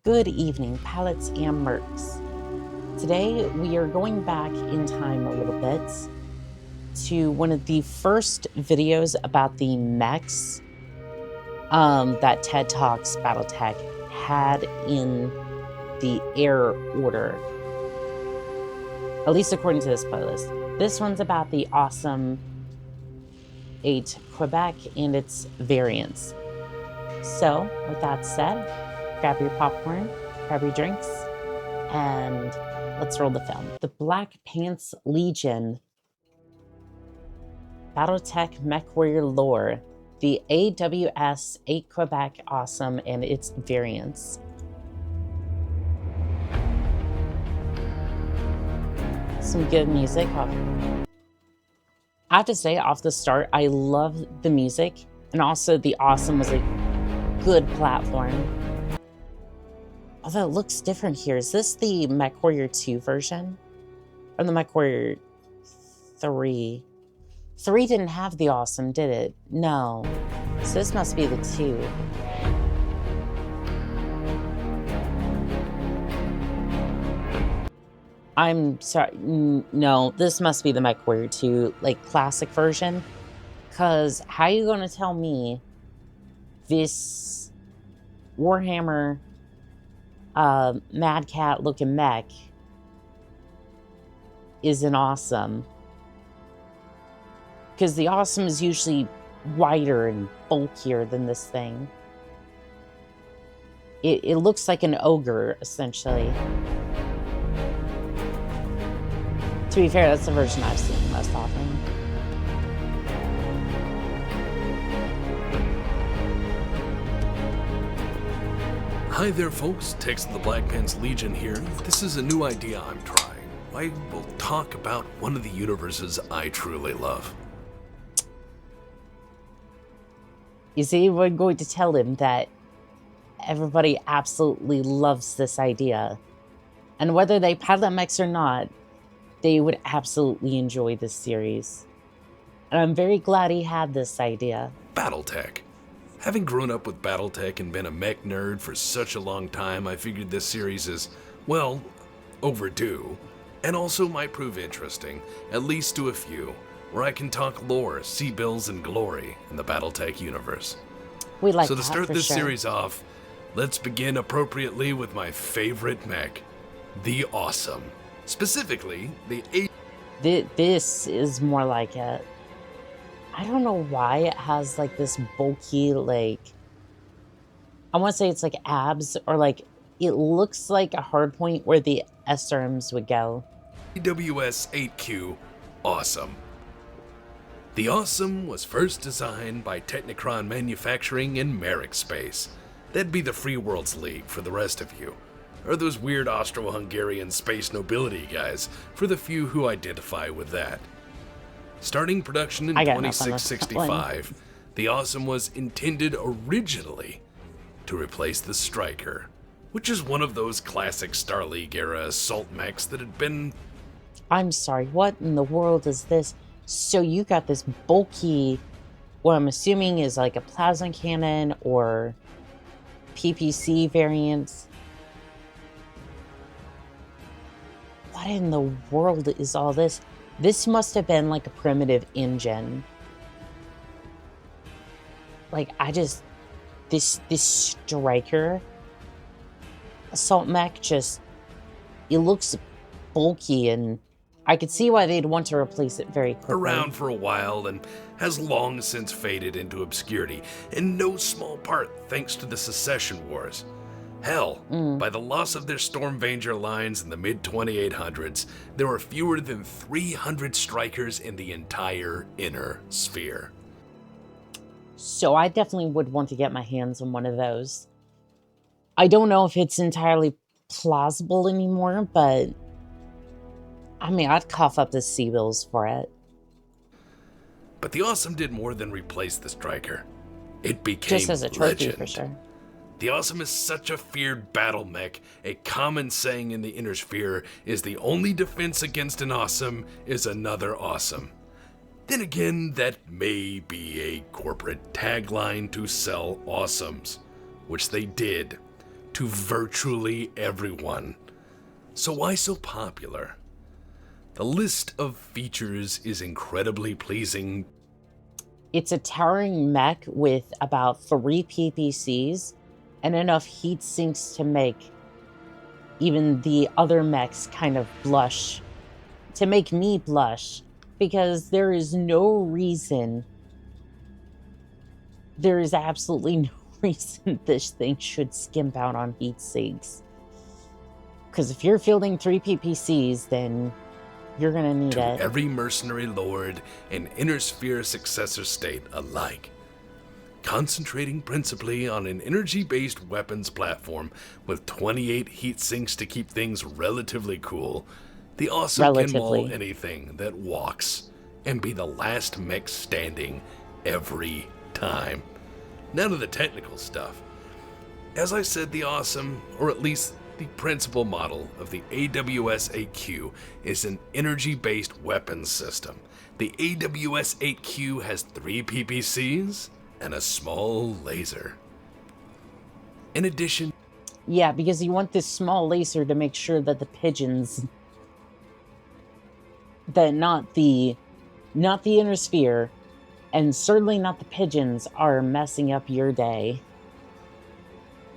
Good evening, Pallets and Mercs. Today we are going back in time a little bit to one of the first videos about the mechs that TED Talks Battletech had in the air order. At least according to this playlist. This one's about the awesome 8 Quebec and its variants. So, with that said, grab your popcorn, grab your drinks, and let's roll the film. The Black Pants Legion, Battletech Mechwarrior lore, the AWS 8 Quebec awesome and its variants. Some good music. I have to say, off the start, I love the music, and also the awesome was a good platform. Although it looks different here. Is this the Mechwarrior 2 version? Or the Mechwarrior 3? 3 didn't have the awesome, did it? No. So this must be the 2. I'm sorry. No, this must be the Mechwarrior 2, like, classic version. Because how are you going to tell me this Warhammer Mad Cat looking mech is an awesome? Because the awesome is usually wider and bulkier than this thing. It looks like an ogre, essentially. To be fair, that's the version I've seen most often. Hi there folks, Tex of the Black Pants Legion here. This is a new idea I'm trying. I will talk about one of the universes I truly love. Is anyone going to tell him that everybody absolutely loves this idea? And whether they pilot mechs or not, they would absolutely enjoy this series. And I'm very glad he had this idea. Battletech. Having grown up with Battletech and been a mech nerd for such a long time, I figured this series is, well, overdue, and also might prove interesting, at least to a few, where I can talk lore, see bills, and glory in the Battletech universe. We like so to that, start for this sure. series off, let's begin appropriately with my favorite mech, the Awesome. Specifically, the This is more like it. I don't know why it has like this bulky, like, I want to say it's like abs, or like it looks like a hard point where the S-arms would go. AWS 8Q Awesome. The Awesome was first designed by Technicron Manufacturing in Merc Space. That'd be the Free Worlds League for the rest of you. Or those weird Austro-Hungarian space nobility guys, for the few who identify with that. Starting production in 2665, the Awesome was intended originally to replace the Striker, which is one of those classic Star League-era assault mechs that had been... I'm sorry, what in the world is this? So you got this bulky, what I'm assuming is like a plasma cannon or PPC variant. What in the world is all this? This must have been like a primitive engine. Like, this Striker assault mech just, it looks bulky, and I could see why they'd want to replace it very quickly. Around for a while and has long since faded into obscurity, in no small part thanks to the Secession Wars. Hell, by the loss of their Stormvanger lines in the mid-2800s, there were fewer than 300 Strikers in the entire inner sphere. So I definitely would want to get my hands on one of those. I don't know if it's entirely plausible anymore, but I mean, I'd cough up the C-bills for it. But the Awesome did more than replace the Striker. It became just as a trophy, legend. for sure. The Awesome is such a feared battle mech. A common saying in the inner sphere is the only defense against an Awesome is another Awesome. Then again, that may be a corporate tagline to sell Awesomes, which they did. to virtually everyone. So why so popular? The list of features is incredibly pleasing. It's a towering mech with about 3 PPCs and enough heat sinks to make even the other mechs kind of blush. To make me blush, because there is absolutely no reason this thing should skimp out on heat sinks. Because if you're fielding 3 PPCs, then you're gonna need to it. Every mercenary lord and Inner Sphere successor state alike. Concentrating principally on an energy-based weapons platform with 28 heat sinks to keep things relatively cool, the Awesome can maul anything that walks and be the last mech standing every time. None of the technical stuff. As I said, the Awesome, or at least the principal model of the AWS 8Q, is an energy-based weapons system. The AWS 8Q has 3 PPCs and a small laser. In addition... Yeah, because you want this small laser to make sure that the pigeons... that not the Inner Sphere, and certainly not the pigeons, are messing up your day.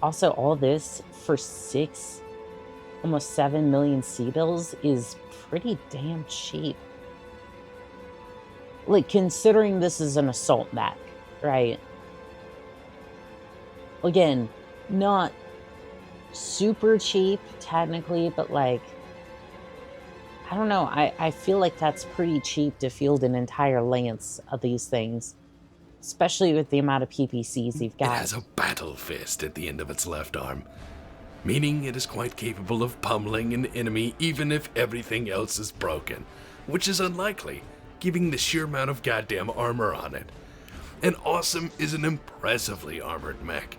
Also, all this for almost 7 million C-bills is pretty damn cheap. Like, considering this is an assault mech, right? Again, not super cheap, technically, but like, I don't know, I feel like that's pretty cheap to field an entire lance of these things. Especially with the amount of PPCs you've got. It has a battle fist at the end of its left arm, meaning it is quite capable of pummeling an enemy even if everything else is broken, which is unlikely, given the sheer amount of goddamn armor on it. And Awesome is an impressively armored mech,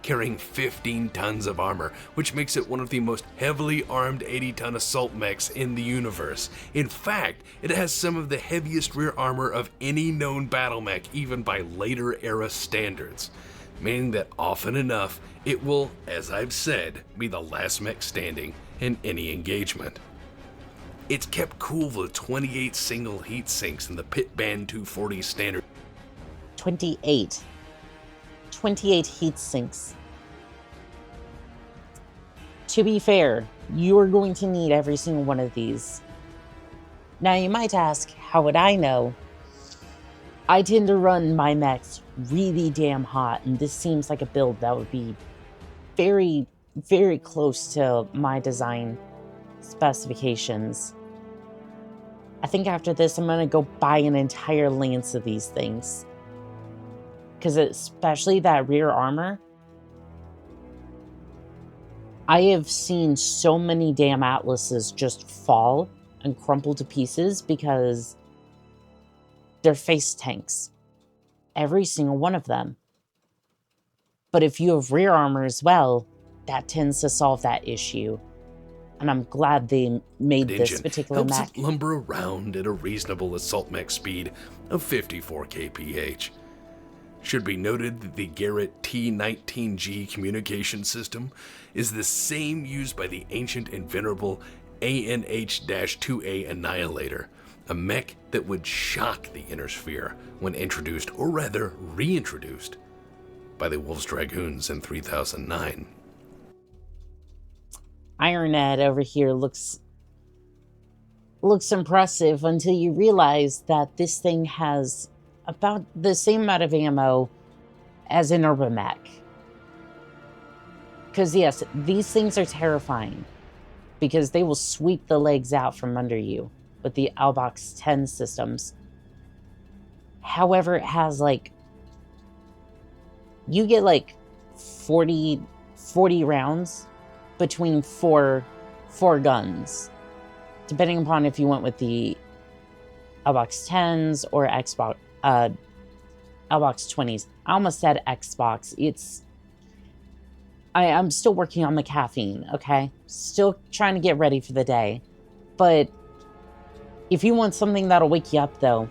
carrying 15 tons of armor, which makes it one of the most heavily armed 80-ton assault mechs in the universe. In fact, it has some of the heaviest rear armor of any known battle mech, even by later era standards, meaning that often enough, it will, as I've said, be the last mech standing in any engagement. It's kept cool with 28 single heat sinks in the Pit Band 240 standard. 28 heat sinks. To be fair, you are going to need every single one of these. Now you might ask, how would I know? I tend to run my mechs really damn hot, and this seems like a build that would be very, very close to my design specifications. I think after this, I'm gonna go buy an entire lance of these things. Because especially that rear armor, I have seen so many damn Atlases just fall and crumple to pieces because they're face tanks. Every single one of them. But if you have rear armor as well, that tends to solve that issue. And I'm glad they made this particular mech. Helps it lumber around at a reasonable assault mech speed of 54 kph. Should be noted that the Garrett T-19G communication system is the same used by the ancient and venerable ANH-2A Annihilator, a mech that would shock the Inner Sphere when introduced, or rather reintroduced, by the Wolves Dragoons in 3009. Ironhead over here looks impressive until you realize that this thing has about the same amount of ammo as an Urban Mech. Because yes, these things are terrifying because they will sweep the legs out from under you with the Albox 10 systems. However, it has like, you get like 40 rounds between four guns, depending upon if you went with the Albox 10s or Albox 20s. I almost said Xbox. I'm still working on the caffeine, okay? Still trying to get ready for the day. But if you want something that'll wake you up, though,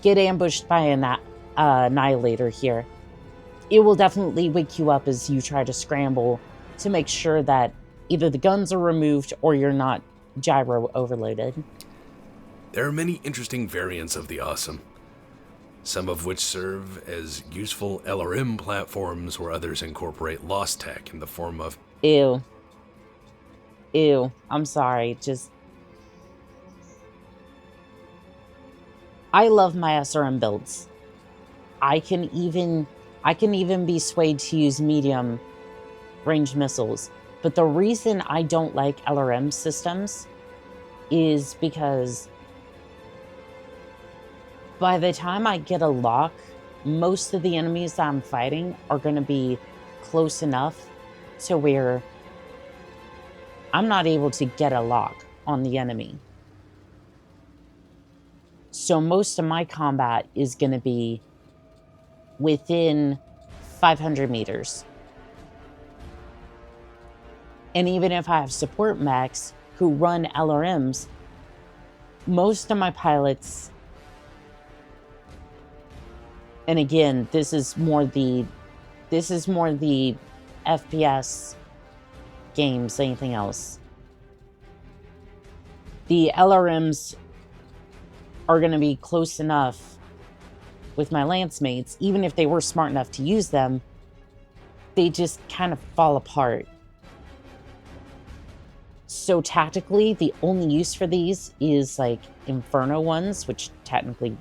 get ambushed by an Annihilator here. It will definitely wake you up as you try to scramble to make sure that either the guns are removed or you're not gyro overloaded. There are many interesting variants of the Awesome, some of which serve as useful LRM platforms where others incorporate lost tech in the form of... Ew. Ew. I'm sorry. Just... I love my SRM builds. I can even be swayed to use medium range missiles. But the reason I don't like LRM systems is because by the time I get a lock, most of the enemies that I'm fighting are going to be close enough to where I'm not able to get a lock on the enemy. So most of my combat is going to be within 500 meters. And even if I have support mechs who run LRMs, most of my pilots, and again, this is more the FPS games than anything else. The LRMs are going to be close enough with my lance mates, even if they were smart enough to use them, they just kind of fall apart. So tactically, the only use for these is like Inferno ones, which technically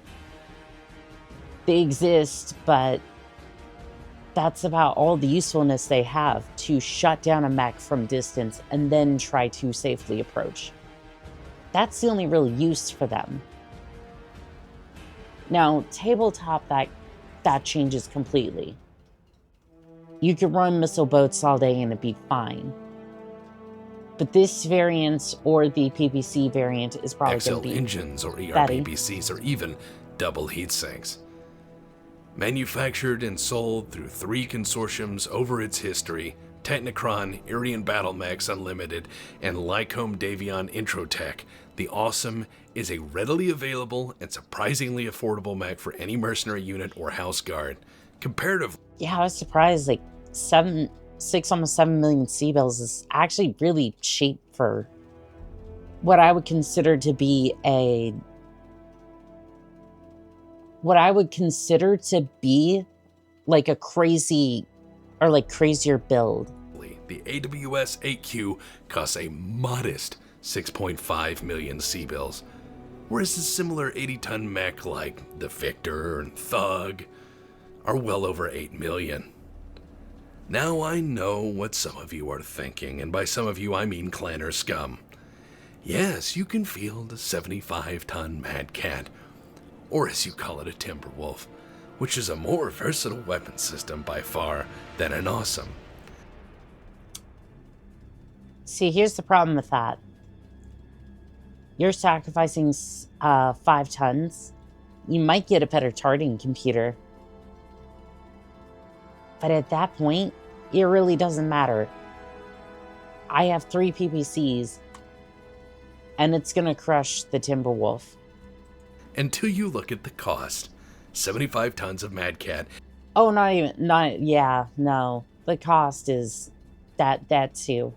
they exist, but that's about all the usefulness they have, to shut down a mech from distance and then try to safely approach. That's the only real use for them. Now, tabletop, that changes completely. You could run missile boats all day and it'd be fine. But this variant or the PPC variant is probably going to be engines or ERPPCs or even double heat sinks. Manufactured and sold through 3 consortiums over its history, Technicron, Irian Battlemechs Unlimited, and Lycombe Davion Introtech, the Awesome is a readily available and surprisingly affordable mech for any mercenary unit or house guard. Comparatively... Yeah, I was surprised, like 6, almost 7 million C-bills is actually really cheap for what I would consider to be like a crazy or like crazier build. The AWS 8Q costs a modest 6.5 million C-bills, whereas a similar 80-ton mech like the Victor and Thug are well over 8 million. Now I know what some of you are thinking, and by some of you I mean clanner scum. Yes, you can field a 75-ton Mad Cat, or as you call it, a Timberwolf, which is a more versatile weapon system by far than an Awesome. See, here's the problem with that. You're sacrificing 5 tons. You might get a better targeting computer. But at that point, it really doesn't matter. I have 3 PPCs, and it's going to crush the Timberwolf. Until you look at the cost. 75 tons of Mad Cat. Oh, no. The cost is that too.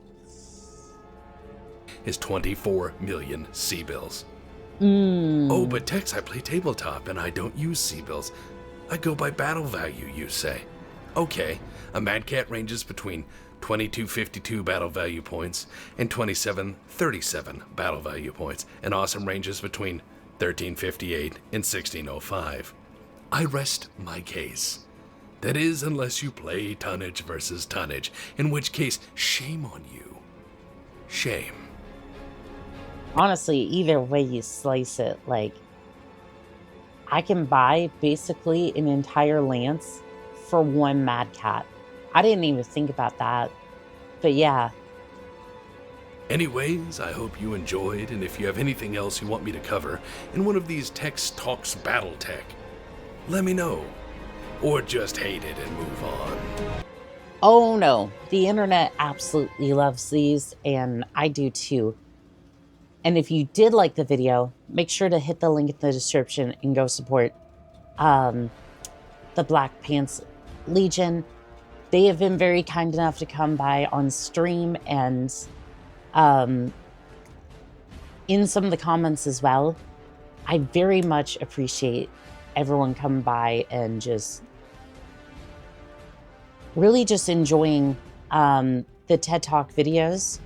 Is 24 million C-bills. Oh, but Tex, I play tabletop and I don't use C-bills. I go by battle value, you say. Okay, a Mad Cat ranges between 2252 battle value points and 2737 battle value points. An Awesome ranges between 1358 and 1605. I rest my case. That is, unless you play tonnage versus tonnage, in which case, shame on you. Shame. Honestly, either way you slice it, like, I can buy basically an entire lance for 1 Mad Cat. I didn't even think about that, but yeah. Anyways, I hope you enjoyed, and if you have anything else you want me to cover in one of these Tex Talks Battletech, let me know. Or just hate it and move on. Oh no, the internet absolutely loves these, and I do too. And if you did like the video, make sure to hit the link in the description and go support the Black Pants Legion. they have been very kind enough to come by on stream and in some of the comments as well. I very much appreciate everyone coming by and just really just enjoying the TED Talk videos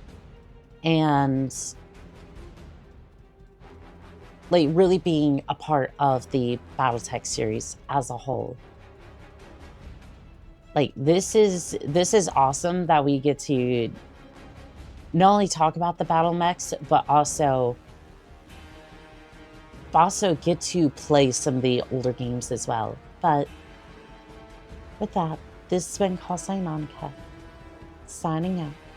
and like really being a part of the Battletech series as a whole. Like this is awesome that we get to not only talk about the battle mechs, but also get to play some of the older games as well. But with that, this has been Call Sign Annika, signing out.